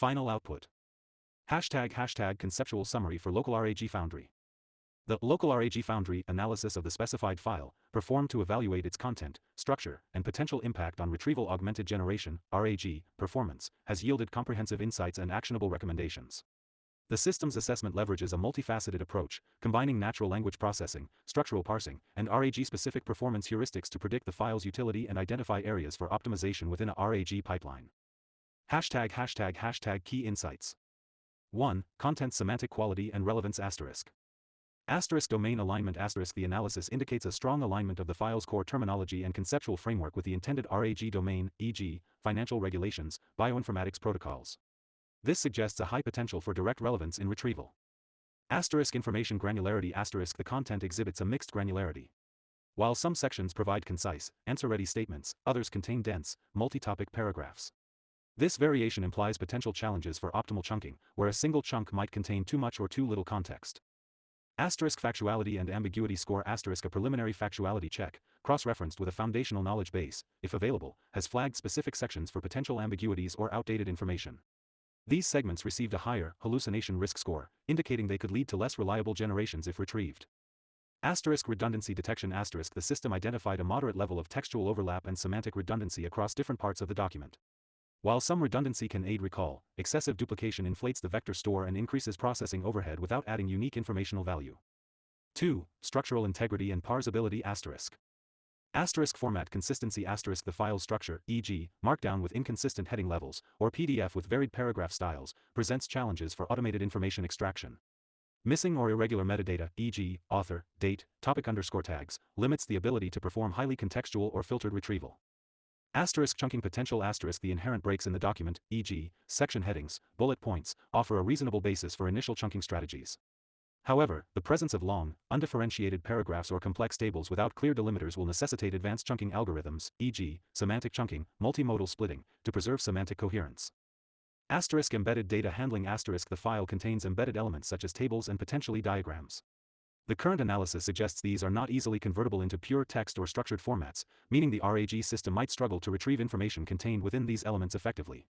Final output. ## conceptual summary for local RAG Foundry. The local RAG Foundry analysis of the specified file, performed to evaluate its content, structure, and potential impact on retrieval augmented generation (RAG) performance, has yielded comprehensive insights and actionable recommendations. The system's assessment leverages a multifaceted approach, combining natural language processing, structural parsing, and RAG-specific performance heuristics to predict the file's utility and identify areas for optimization within a RAG pipeline. ## key insights. 1. Content semantic quality and relevance **. Domain alignment **. The analysis indicates a strong alignment of the file's core terminology and conceptual framework with the intended RAG domain, e.g., financial regulations, bioinformatics protocols. This suggests a high potential for direct relevance in retrieval. Information granularity **. The content exhibits a mixed granularity. While some sections provide concise, answer-ready statements, others contain dense, multi-topic paragraphs. This variation implies potential challenges for optimal chunking, where a single chunk might contain too much or too little context. Factuality and ambiguity score **. A preliminary factuality check, cross-referenced with a foundational knowledge base, if available, has flagged specific sections for potential ambiguities or outdated information. These segments received a higher hallucination risk score, indicating they could lead to less reliable generations if retrieved. Redundancy detection **. The system identified a moderate level of textual overlap and semantic redundancy across different parts of the document. While some redundancy can aid recall, excessive duplication inflates the vector store and increases processing overhead without adding unique informational value. 2. Structural integrity and parsability **. Format consistency **. The file structure, e.g., Markdown with inconsistent heading levels, or PDF with varied paragraph styles, presents challenges for automated information extraction. Missing or irregular metadata, e.g., author, date, topic _tags, limits the ability to perform highly contextual or filtered retrieval. Chunking potential **. The inherent breaks in the document, e.g., section headings, bullet points, offer a reasonable basis for initial chunking strategies. However, the presence of long, undifferentiated paragraphs or complex tables without clear delimiters will necessitate advanced chunking algorithms, e.g., semantic chunking, multimodal splitting, to preserve semantic coherence. Embedded data handling **. The file contains embedded elements such as tables and potentially diagrams. The current analysis suggests these are not easily convertible into pure text or structured formats, meaning the RAG system might struggle to retrieve information contained within these elements effectively.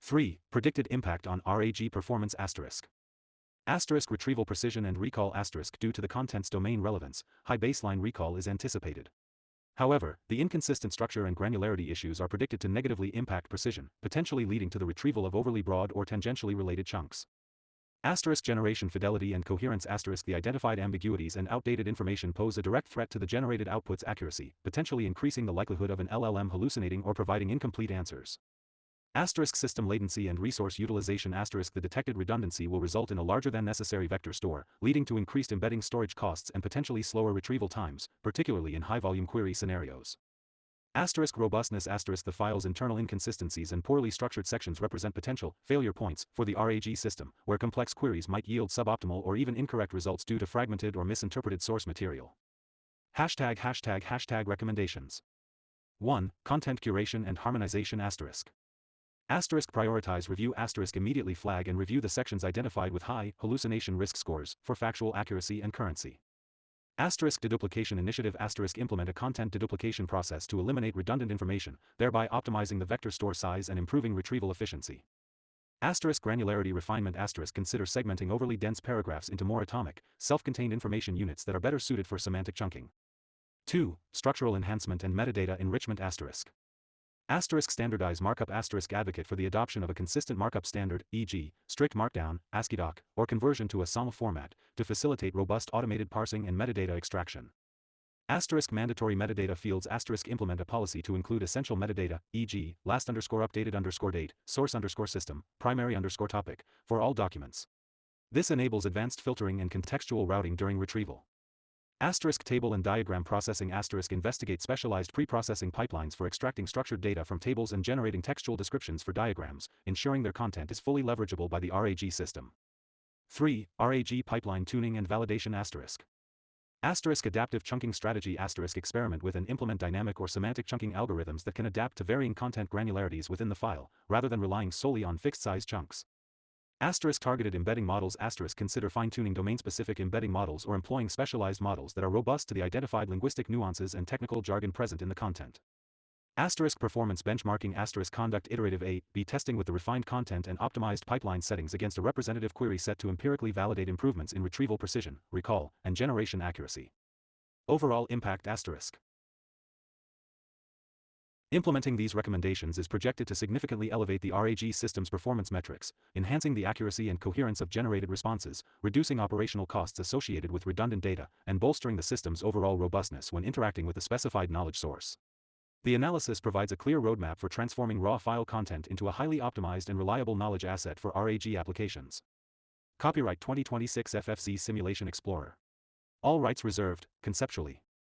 3. Predicted impact on RAG performance **. Retrieval precision and recall **. Due to the content's domain relevance, high baseline recall is anticipated. However, the inconsistent structure and granularity issues are predicted to negatively impact precision, potentially leading to the retrieval of overly broad or tangentially related chunks. Generation fidelity and coherence **. The identified ambiguities and outdated information pose a direct threat to the generated output's accuracy, potentially increasing the likelihood of an LLM hallucinating or providing incomplete answers. System latency and resource utilization **. The detected redundancy will result in a larger than necessary vector store, leading to increased embedding storage costs and potentially slower retrieval times, particularly in high-volume query scenarios. Robustness **. The file's internal inconsistencies and poorly structured sections represent potential failure points for the RAG system, where complex queries might yield suboptimal or even incorrect results due to fragmented or misinterpreted source material. ## recommendations. 1. Content curation and harmonization **. Prioritize review ** immediately flag and review the sections identified with high hallucination risk scores for factual accuracy and currency. Deduplication initiative * implement a content deduplication process to eliminate redundant information, thereby optimizing the vector store size and improving retrieval efficiency. Granularity refinement * consider segmenting overly dense paragraphs into more atomic, self-contained information units that are better suited for semantic chunking. 2. Structural enhancement and metadata enrichment * standardize markup * advocate for the adoption of a consistent markup standard, e.g., strict markdown, ASCII-doc, or conversion to a SAML format, to facilitate robust automated parsing and metadata extraction. Mandatory metadata fields * implement a policy to include essential metadata, e.g., last_updated_date, source_system, primary_topic, for all documents. This enables advanced filtering and contextual routing during retrieval. Table and diagram processing * investigate specialized pre-processing pipelines for extracting structured data from tables and generating textual descriptions for diagrams, ensuring their content is fully leverageable by the RAG system. 3. RAG pipeline tuning and validation * adaptive chunking strategy * experiment with and implement dynamic or semantic chunking algorithms that can adapt to varying content granularities within the file, rather than relying solely on fixed-size chunks. Targeted embedding models * consider fine-tuning domain-specific embedding models or employing specialized models that are robust to the identified linguistic nuances and technical jargon present in the content. Asterisk performance benchmarking asterisk conduct iterative A/B testing with the refined content and optimized pipeline settings against a representative query set to empirically validate improvements in retrieval precision, recall, and generation accuracy. Overall impact asterisk. Implementing these recommendations is projected to significantly elevate the RAG system's performance metrics, enhancing the accuracy and coherence of generated responses, reducing operational costs associated with redundant data, and bolstering the system's overall robustness when interacting with a specified knowledge source. The analysis provides a clear roadmap for transforming raw file content into a highly optimized and reliable knowledge asset for RAG applications. Copyright 2026 FFC Simulation Explorer. All rights reserved, conceptually.